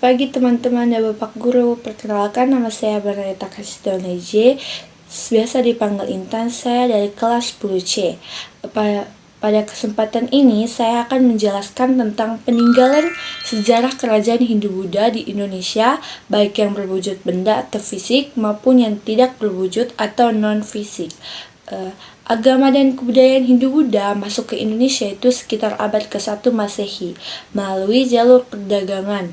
pagi teman-teman dan Bapak Guru. Perkenalkan, nama saya Bernadetta Kasdoneje, biasa dipanggil Intan. Saya dari kelas 10C. Pada kesempatan ini saya akan menjelaskan tentang peninggalan sejarah kerajaan Hindu-Buddha di Indonesia, baik yang berwujud benda atau fisik maupun yang tidak berwujud atau non-fisik. Agama dan kebudayaan Hindu-Buddha masuk ke Indonesia itu sekitar abad ke-1 Masehi melalui jalur perdagangan.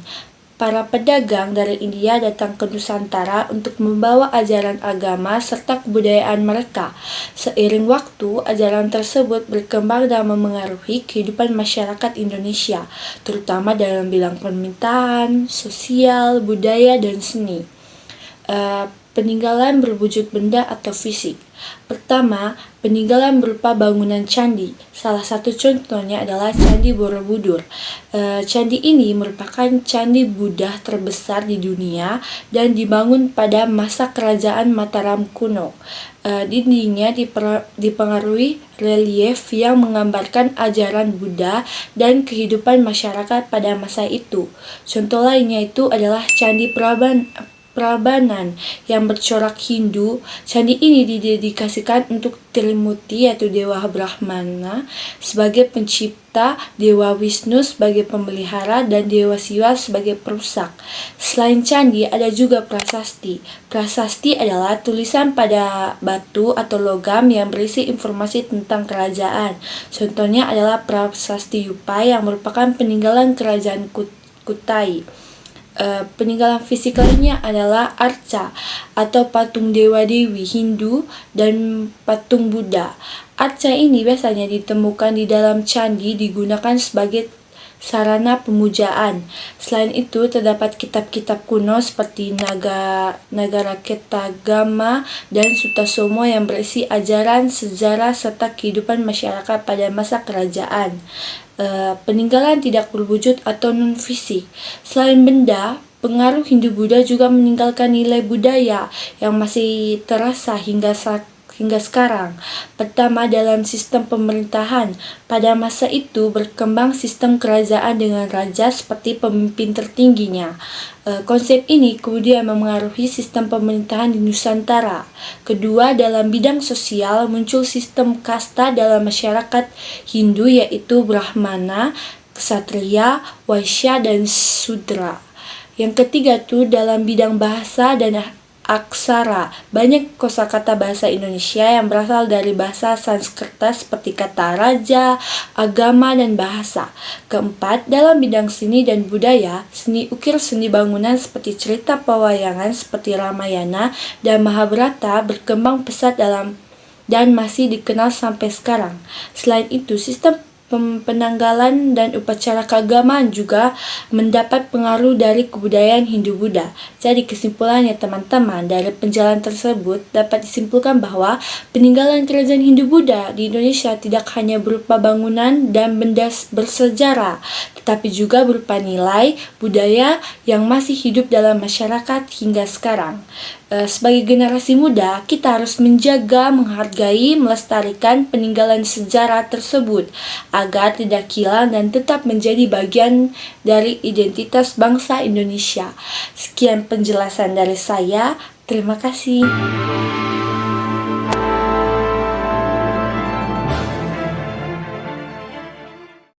Para pedagang dari India datang ke Nusantara untuk membawa ajaran agama serta kebudayaan mereka. Seiring waktu, ajaran tersebut berkembang dan memengaruhi kehidupan masyarakat Indonesia, terutama dalam bidang pemerintahan, sosial, budaya, dan seni. Peninggalan berwujud benda atau fisik. Pertama, peninggalan berupa bangunan candi. Salah satu contohnya adalah Candi Borobudur. Candi ini merupakan candi Buddha terbesar di dunia dan dibangun pada masa kerajaan Mataram kuno. Dindingnya dipengaruhi relief yang menggambarkan ajaran Buddha dan kehidupan masyarakat pada masa itu. Contoh lainnya itu adalah Candi Prambanan yang bercorak Hindu. Candi ini didedikasikan untuk Trimurti yaitu Dewa Brahmana sebagai pencipta, Dewa Wisnu sebagai pemelihara, dan Dewa Siwa sebagai perusak. Selain candi, ada juga prasasti. Prasasti adalah tulisan pada batu atau logam yang berisi informasi tentang kerajaan. Contohnya adalah Prasasti Yupa yang merupakan peninggalan kerajaan Kutai. Peninggalan fisik lainnya adalah arca atau patung dewa-dewi Hindu dan patung Buddha. Arca ini biasanya ditemukan di dalam candi, digunakan sebagai sarana pemujaan. Selain itu, terdapat kitab-kitab kuno seperti Nagaraketagama dan Sutasoma yang berisi ajaran, sejarah, serta kehidupan masyarakat pada masa kerajaan. Peninggalan tidak berwujud atau non-fisik. Selain benda, pengaruh Hindu-Buddha juga meninggalkan nilai budaya yang masih terasa hingga sekarang. Pertama, dalam sistem pemerintahan. Pada masa itu berkembang sistem kerajaan dengan raja seperti pemimpin tertingginya. Konsep ini kemudian memengaruhi sistem pemerintahan di Nusantara. Kedua, dalam bidang sosial muncul sistem kasta dalam masyarakat Hindu yaitu Brahmana, Ksatria, Waisya, dan Sudra. Yang ketiga tuh dalam bidang bahasa dan aksara. Banyak kosakata bahasa Indonesia yang berasal dari bahasa Sanskerta seperti kata raja, agama, dan bahasa. Keempat, dalam bidang seni dan budaya, seni ukir, seni bangunan seperti cerita pewayangan seperti Ramayana dan Mahabharata berkembang pesat dan masih dikenal sampai sekarang. Selain itu, sistem penanggalan dan upacara keagamaan juga mendapat pengaruh dari kebudayaan Hindu-Buddha. Jadi kesimpulannya teman-teman, dari penjelasan tersebut dapat disimpulkan bahwa peninggalan kerajaan Hindu-Buddha di Indonesia tidak hanya berupa bangunan dan benda bersejarah, tetapi juga berupa nilai budaya yang masih hidup dalam masyarakat hingga sekarang. Sebagai generasi muda, kita harus menjaga, menghargai, melestarikan peninggalan sejarah tersebut agar tidak hilang dan tetap menjadi bagian dari identitas bangsa Indonesia. Sekian penjelasan dari saya. Terima kasih.